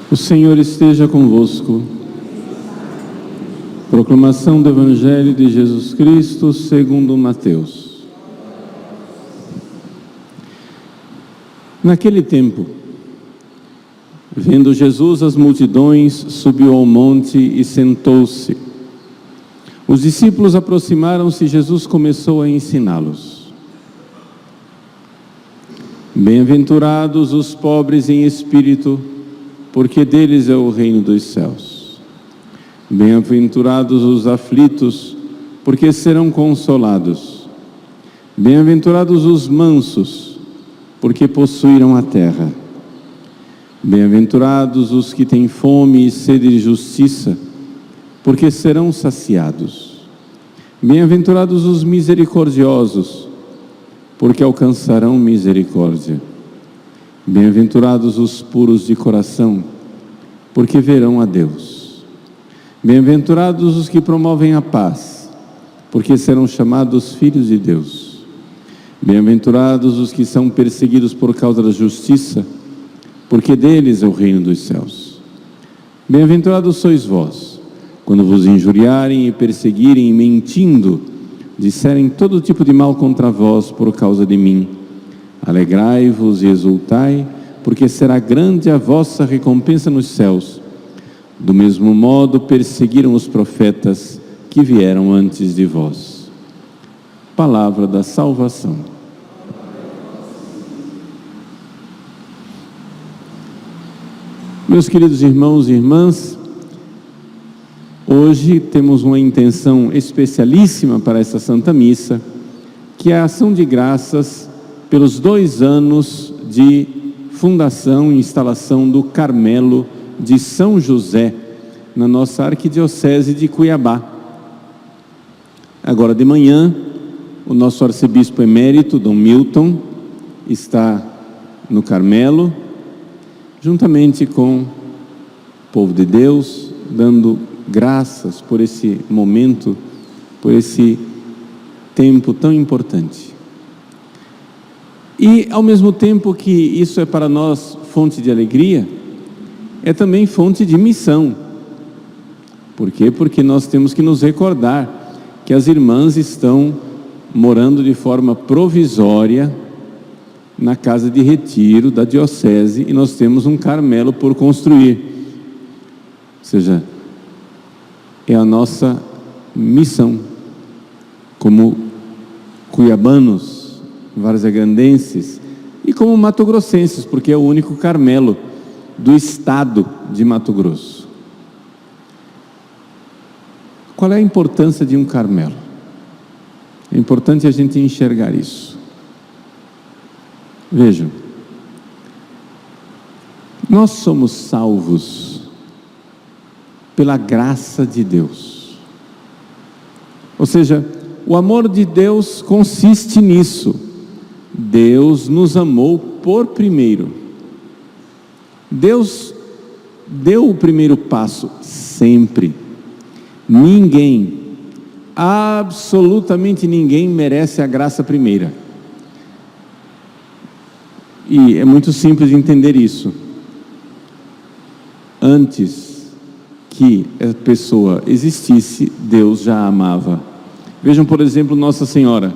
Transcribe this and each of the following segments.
O Senhor esteja convosco. Proclamação do Evangelho de Jesus Cristo segundo Mateus. Naquele tempo, vendo Jesus as multidões, subiu ao monte e sentou-se. Os discípulos aproximaram-se e Jesus começou a ensiná-los. Bem-aventurados os pobres em espírito, porque deles é o reino dos céus. Bem-aventurados os aflitos, porque serão consolados. Bem-aventurados os mansos, porque possuirão a terra. Bem-aventurados os que têm fome e sede de justiça, porque serão saciados. Bem-aventurados os misericordiosos, porque alcançarão misericórdia. Bem-aventurados os puros de coração, porque verão a Deus. Bem-aventurados os que promovem a paz, porque serão chamados filhos de Deus. Bem-aventurados os que são perseguidos por causa da justiça, porque deles é o reino dos céus. Bem-aventurados sois vós, quando vos injuriarem e perseguirem, mentindo, disserem todo tipo de mal contra vós por causa de mim. Alegrai-vos e exultai, porque será grande a vossa recompensa nos céus. Do mesmo modo perseguiram os profetas que vieram antes de vós. Palavra da salvação. Meus queridos irmãos e irmãs, hoje temos uma intenção especialíssima para essa Santa Missa, que é a ação de graças pelos 2 anos de fundação e instalação do Carmelo de São José, na nossa Arquidiocese de Cuiabá. Agora de manhã, o nosso arcebispo emérito, Dom Milton, está no Carmelo, juntamente com o povo de Deus, dando graças por esse momento, por esse tempo tão importante. E, ao mesmo tempo que isso é para nós fonte de alegria, é também fonte de missão. Por quê? Porque nós temos que nos recordar que as irmãs estão morando de forma provisória na casa de retiro da diocese e nós temos um Carmelo por construir. Ou seja, é a nossa missão como cuiabanos, varzegrandenses e como matogrossenses, porque é o único Carmelo do estado de Mato Grosso. Qual é a importância de um Carmelo? É importante a gente enxergar isso. Vejam, nós somos salvos pela graça de Deus. Ou seja, o amor de Deus consiste nisso. Deus nos amou por primeiro. Deus deu o primeiro passo sempre. Ninguém, absolutamente ninguém merece a graça primeira. E é muito simples de entender isso. Antes que a pessoa existisse, Deus já a amava. Vejam, por exemplo, Nossa Senhora.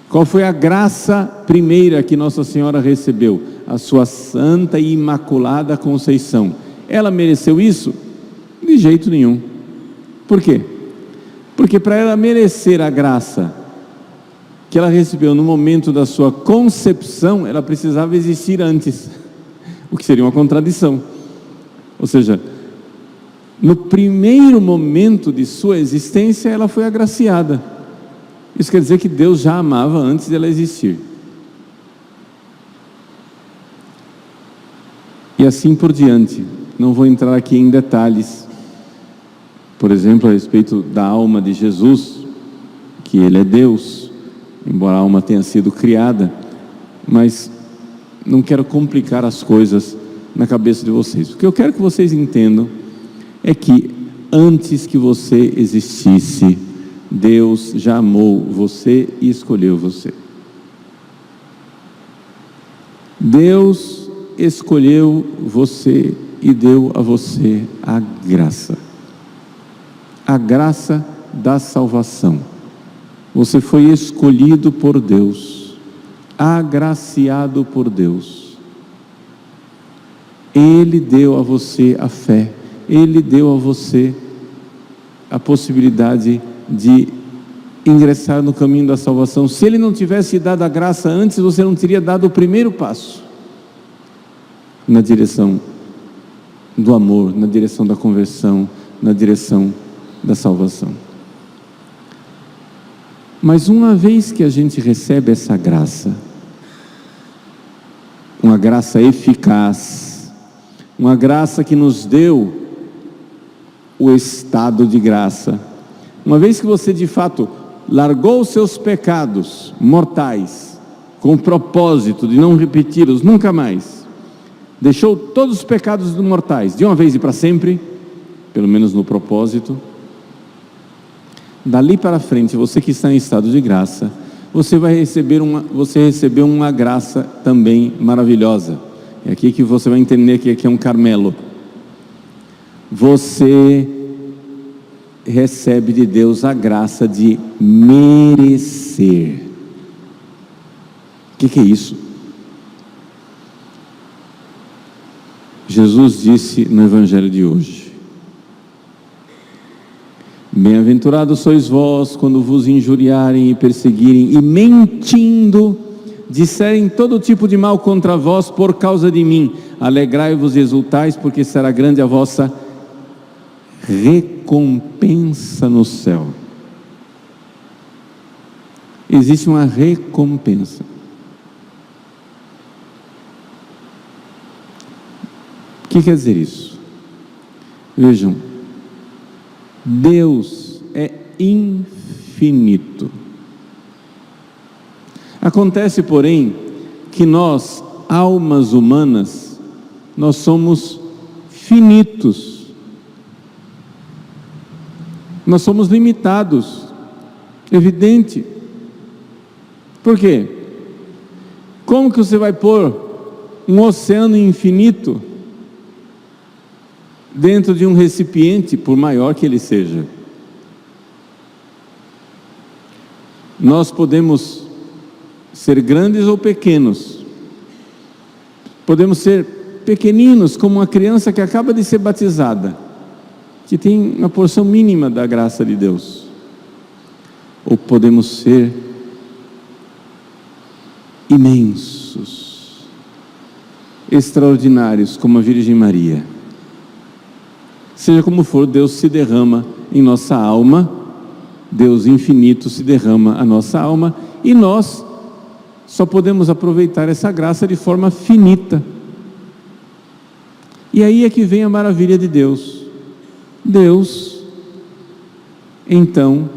Qual foi a graça primeira que Nossa Senhora recebeu? A sua Santa e Imaculada Conceição. Ela mereceu isso? De jeito nenhum. Por quê? Porque para ela merecer a graça que ela recebeu no momento da sua concepção, ela precisava existir antes, o que seria uma contradição. Ou seja, no primeiro momento de sua existência, ela foi agraciada. Isso quer dizer que Deus já a amava antes de ela existir. E assim por diante. Não vou entrar aqui em detalhes, por exemplo, a respeito da alma de Jesus, que Ele é Deus, embora a alma tenha sido criada, mas não quero complicar as coisas na cabeça de vocês. O que eu quero que vocês entendam é que antes que você existisse, Deus já amou você e escolheu você. Deus escolheu você e deu a você a graça da salvação. Você foi escolhido por Deus, agraciado por Deus. Ele deu a você a fé, Ele deu a você a possibilidade de ingressar no caminho da salvação. Se Ele não tivesse dado a graça antes, você não teria dado o primeiro passo na direção do amor, na direção da conversão, na direção da salvação. Mas uma vez que a gente recebe essa graça, uma graça eficaz, uma graça que nos deu o estado de graça, uma vez que você de fato largou os seus pecados mortais, com o propósito de não repeti-los nunca mais, deixou todos os pecados mortais de uma vez e para sempre, pelo menos no propósito, dali para frente, você que está em estado de graça, você recebeu uma graça também maravilhosa. É aqui que você vai entender que aqui é um Carmelo. Você recebe de Deus a graça de merecer. O que é isso? Jesus disse no Evangelho de hoje: bem-aventurados sois vós quando vos injuriarem e perseguirem e mentindo disserem todo tipo de mal contra vós por causa de mim. Alegrai-vos e exultais, porque será grande a vossa recompensa no céu. Existe uma recompensa. O que quer dizer isso? Vejam, Deus é infinito. Acontece, porém, que nós, almas humanas, nós somos finitos. Nós somos limitados. Evidente. Por quê? Como que você vai pôr um oceano infinito dentro de um recipiente, por maior que ele seja? Nós podemos ser grandes ou pequenos, podemos ser pequeninos, como uma criança que acaba de ser batizada, que tem uma porção mínima da graça de Deus, ou podemos ser imensos, extraordinários, como a Virgem Maria. Seja como for, Deus se derrama em nossa alma, Deus infinito se derrama a nossa alma, e nós só podemos aproveitar essa graça de forma finita. E aí é que vem a maravilha de Deus. Deus, então,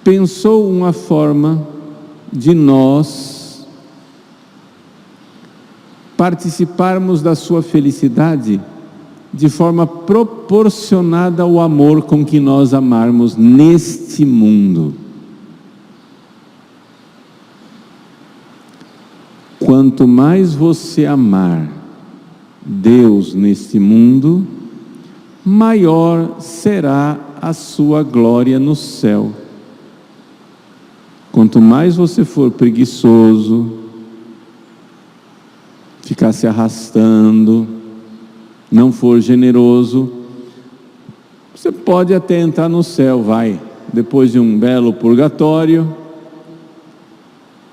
pensou uma forma de nós participarmos da sua felicidade de forma proporcionada ao amor com que nós amarmos neste mundo. Quanto mais você amar Deus neste mundo, maior será a sua glória no céu. Quanto mais você for preguiçoso, ficar se arrastando, não for generoso, você pode até entrar no céu, depois de um belo purgatório,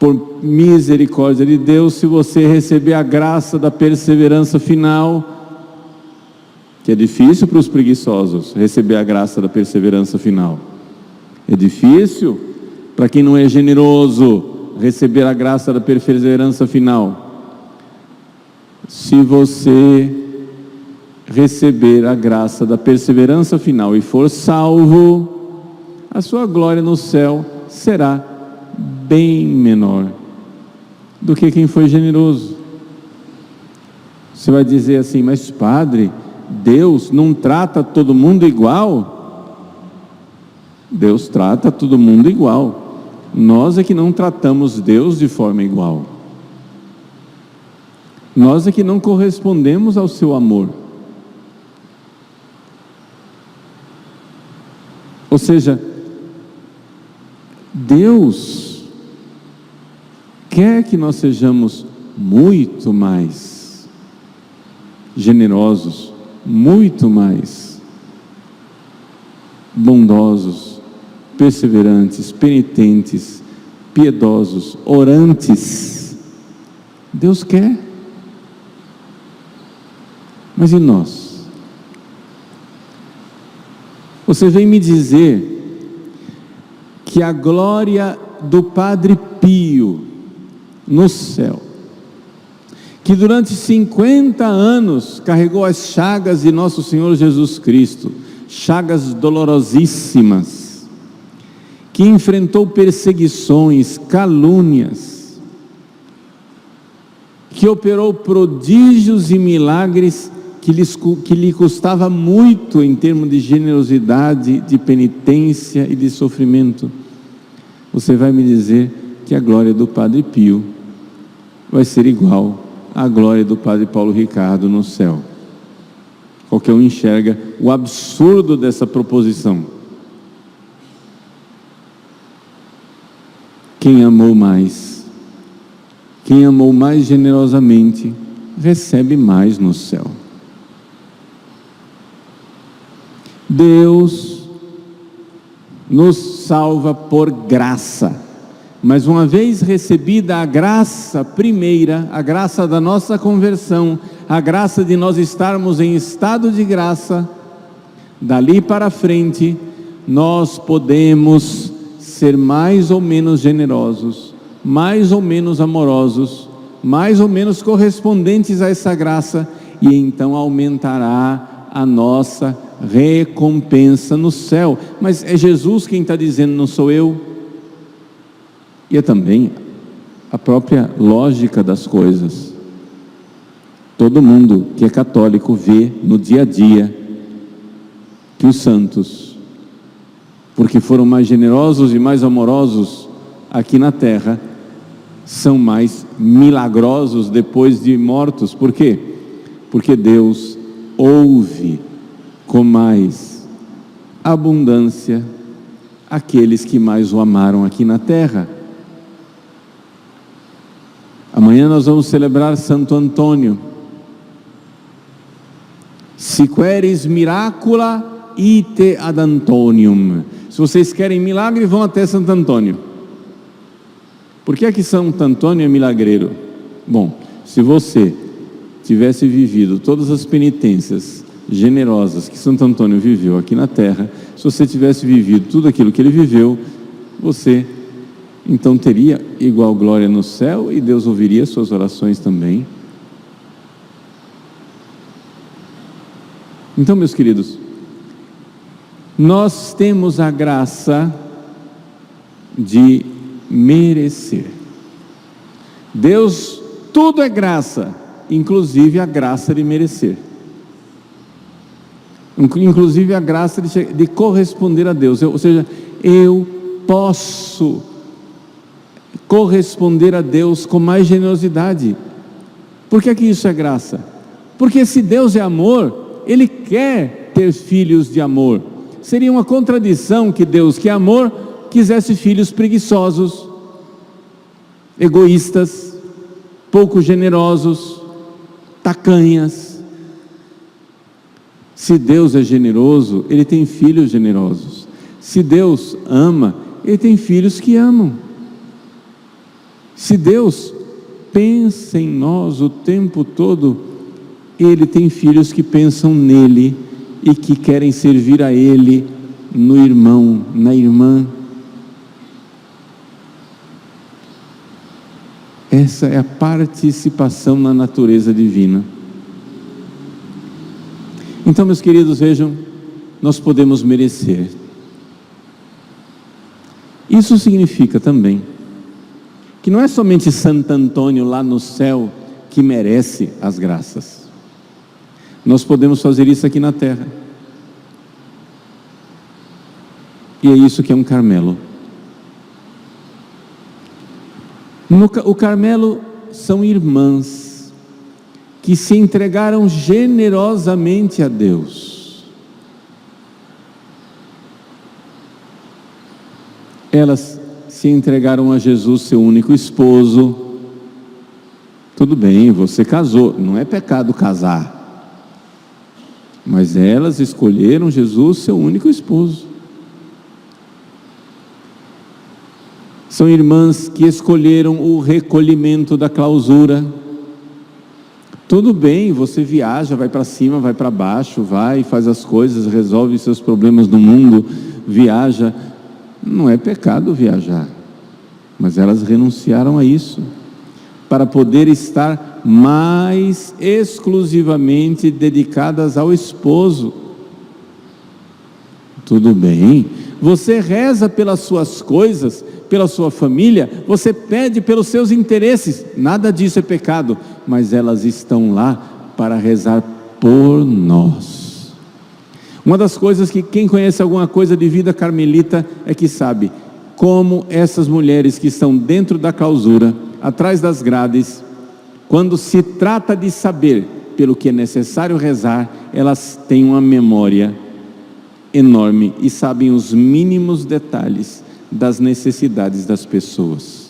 por misericórdia de Deus, se você receber a graça da perseverança final, que é difícil para os preguiçosos receber a graça da perseverança final, é difícil para quem não é generoso receber a graça da perseverança final. Se você receber a graça da perseverança final e for salvo, a sua glória no céu será bem menor do que quem foi generoso. Você vai dizer assim: mas padre, Deus não trata todo mundo igual? Deus trata todo mundo igual. Nós é que não tratamos Deus de forma igual. Nós é que não correspondemos ao seu amor. Ou seja, Deus quer que nós sejamos muito mais generosos, muito mais bondosos, perseverantes, penitentes, piedosos, orantes. Deus quer. Mas e nós? Você vem me dizer que a glória do Padre Pio no céu, que durante 50 anos carregou as chagas de nosso Senhor Jesus Cristo, chagas dolorosíssimas, que enfrentou perseguições, calúnias, que operou prodígios e milagres que lhe custava muito em termos de generosidade, de penitência e de sofrimento. Você vai me dizer que a glória do Padre Pio vai ser igual à glória do Padre Paulo Ricardo no céu. Qualquer um enxerga o absurdo dessa proposição. Quem amou mais generosamente, recebe mais no céu. Deus nos salva por graça, mas uma vez recebida a graça primeira, a graça da nossa conversão, a graça de nós estarmos em estado de graça, dali para frente, nós podemos ser mais ou menos generosos, mais ou menos amorosos, mais ou menos correspondentes a essa graça, e então aumentará a nossa recompensa no céu. Mas é Jesus quem está dizendo, não sou eu. E é também a própria lógica das coisas. Todo mundo que é católico vê no dia a dia que os santos, porque foram mais generosos e mais amorosos aqui na terra, são mais milagrosos depois de mortos. Por quê? Porque Deus ouve com mais abundância aqueles que mais o amaram aqui na terra. Amanhã nós vamos celebrar Santo Antônio. Si queris miracula, ite ad Antonium. Se vocês querem milagre, vão até Santo Antônio. Por que é que Santo Antônio é milagreiro? Bom, se você tivesse vivido todas as penitências generosas que Santo Antônio viveu aqui na terra, se você tivesse vivido tudo aquilo que ele viveu, você então teria igual glória no céu e Deus ouviria suas orações também. Então, meus queridos, nós temos a graça de merecer. Deus, tudo é graça, inclusive a graça de merecer. Inclusive a graça de corresponder a Deus. Ou seja, eu posso corresponder a Deus com mais generosidade. Por que isso é graça? Porque se Deus é amor, Ele quer ter filhos de amor. Seria uma contradição que Deus, que é amor, quisesse filhos preguiçosos, egoístas, pouco generosos, tacanhas. Se Deus é generoso, Ele tem filhos generosos. Se Deus ama, Ele tem filhos que amam. Se Deus pensa em nós o tempo todo, Ele tem filhos que pensam nele e que querem servir a Ele, no irmão, na irmã. Essa é a participação na natureza divina. Então, meus queridos, vejam, nós podemos merecer. Isso significa também que não é somente Santo Antônio lá no céu que merece as graças. nós podemos fazer isso aqui na terra. E é isso que é um Carmelo. O Carmelo são irmãs que se entregaram generosamente a Deus. Elas se entregaram a Jesus, seu único esposo. Tudo bem, você casou, não é pecado casar. Mas elas escolheram Jesus, seu único esposo. São irmãs que escolheram o recolhimento da clausura. Tudo bem, você viaja, vai para cima, vai para baixo, vai, faz as coisas, resolve seus problemas no mundo, viaja. Não é pecado viajar, mas elas renunciaram a isso, para poder estar mais exclusivamente dedicadas ao esposo. Tudo bem, você reza pelas suas coisas, pela sua família, você pede pelos seus interesses, nada disso é pecado, mas elas estão lá para rezar por nós. Uma das coisas que quem conhece alguma coisa de vida carmelita é que sabe como essas mulheres que estão dentro da clausura, atrás das grades, quando se trata de saber pelo que é necessário rezar, elas têm uma memória enorme e sabem os mínimos detalhes das necessidades das pessoas.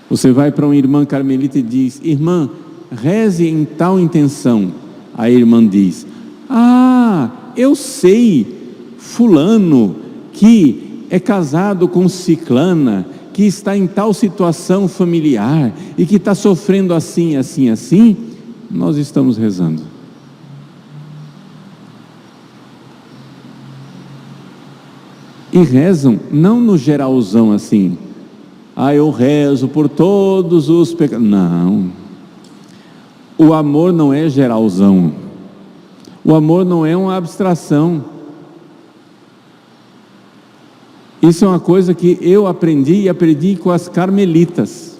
Você vai para uma irmã carmelita e diz: irmã, reze em tal intenção. A irmã diz: ah, eu sei, fulano que é casado com ciclana, que está em tal situação familiar e que está sofrendo assim, assim, assim, nós estamos rezando. E rezam, não no geralzão assim, eu rezo por todos os pecados. Não, o amor não é geralzão, o amor não é uma abstração. Isso é uma coisa que eu aprendi com as carmelitas.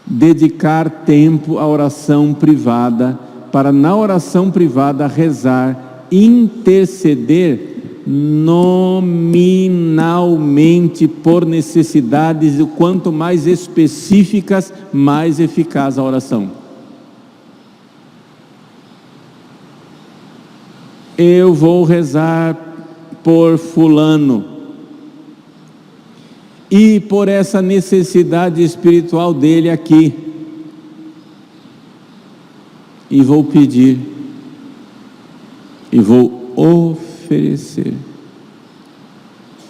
Dedicar tempo à oração privada, para na oração privada rezar, interceder nominalmente por necessidades, e quanto mais específicas, mais eficaz a oração. Eu vou rezar por fulano e por essa necessidade espiritual dele aqui, e vou pedir, e vou oferecer.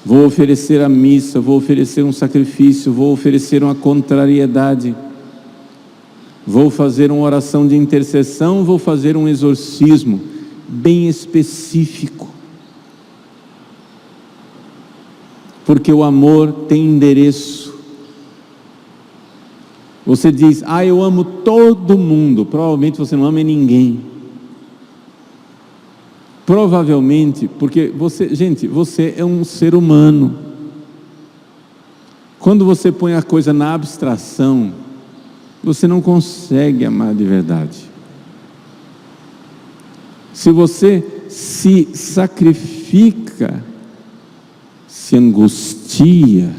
Vou oferecer a missa, vou oferecer um sacrifício, vou oferecer uma contrariedade, vou fazer uma oração de intercessão, vou fazer um exorcismo bem específico, porque o amor tem endereço. Você diz: eu amo todo mundo. Provavelmente você não ama ninguém. Provavelmente, porque você é um ser humano. Quando você põe a coisa na abstração, você não consegue amar de verdade. Se você se sacrifica, se angustia,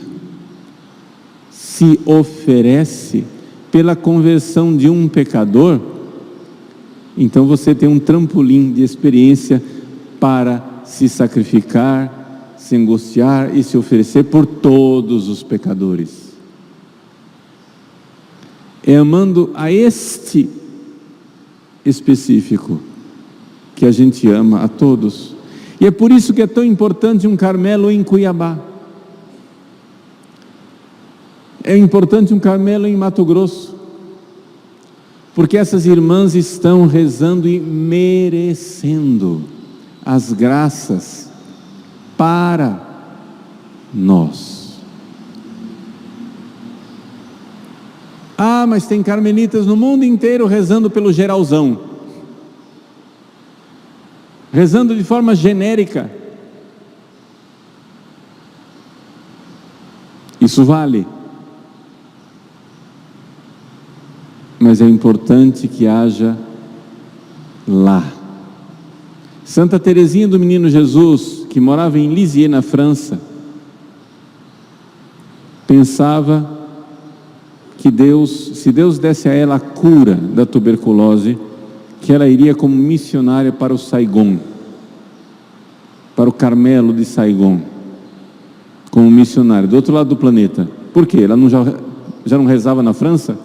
se oferece pela conversão de um pecador, então você tem um trampolim de experiência para se sacrificar, se angustiar e se oferecer por todos os pecadores. É amando a este específico que a gente ama a todos. E é por isso que é tão importante um Carmelo em Cuiabá. É importante um Carmelo em Mato Grosso, porque essas irmãs estão rezando e merecendo as graças para nós. Mas tem carmelitas no mundo inteiro rezando pelo geralzão, rezando de forma genérica. Isso vale, mas é importante que haja lá. Santa Teresinha do Menino Jesus, que morava em Lisieux, na França, pensava que se Deus desse a ela a cura da tuberculose, que ela iria como missionária para o Saigon, para o Carmelo de Saigon, como missionária, do outro lado do planeta. Por quê? Ela já não rezava na França?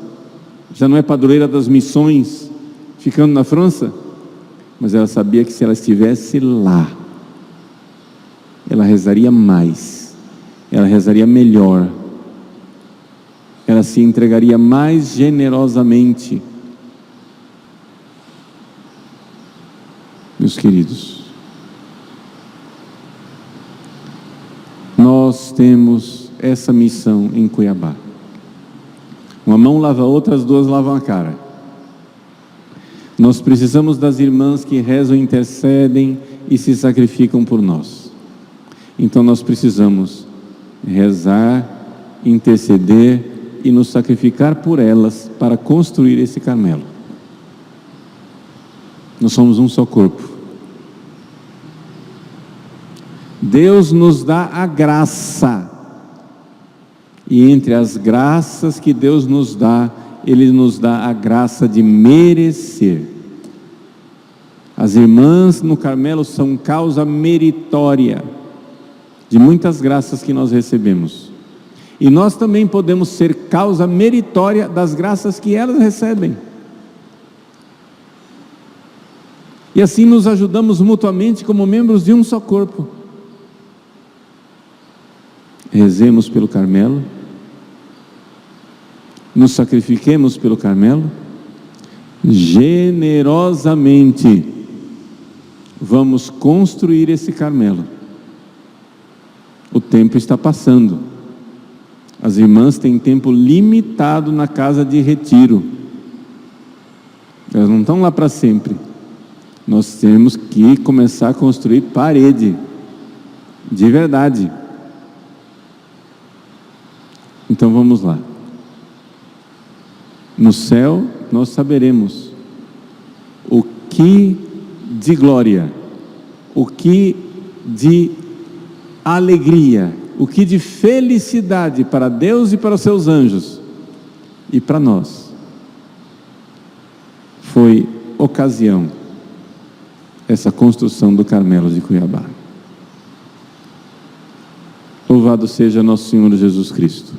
Já não é padroeira das missões, ficando na França? Mas ela sabia que se ela estivesse lá, ela rezaria mais, ela rezaria melhor, ela se entregaria mais generosamente. Meus queridos, nós temos essa missão em Cuiabá. Uma mão lava a outra, as duas lavam a cara. Nós precisamos das irmãs que rezam, intercedem e se sacrificam por nós. Então nós precisamos rezar, interceder e nos sacrificar por elas para construir esse Carmelo. Nós somos um só corpo. Deus nos dá a graça, e entre as graças que Deus nos dá, Ele nos dá a graça de merecer. As irmãs no Carmelo são causa meritória de muitas graças que nós recebemos, e nós também podemos ser causa meritória das graças que elas recebem, e assim nos ajudamos mutuamente como membros de um só corpo. Rezemos pelo Carmelo, nos sacrifiquemos pelo Carmelo, generosamente vamos construir esse Carmelo. O tempo está passando, as irmãs têm tempo limitado na casa de retiro, elas não estão lá para sempre. Nós temos que começar a construir parede, de verdade. Então vamos lá. No céu nós saberemos o que de glória, o que de alegria, o que de felicidade para Deus e para os seus anjos e para nós foi ocasião essa construção do Carmelo de Cuiabá. Louvado seja nosso Senhor Jesus Cristo.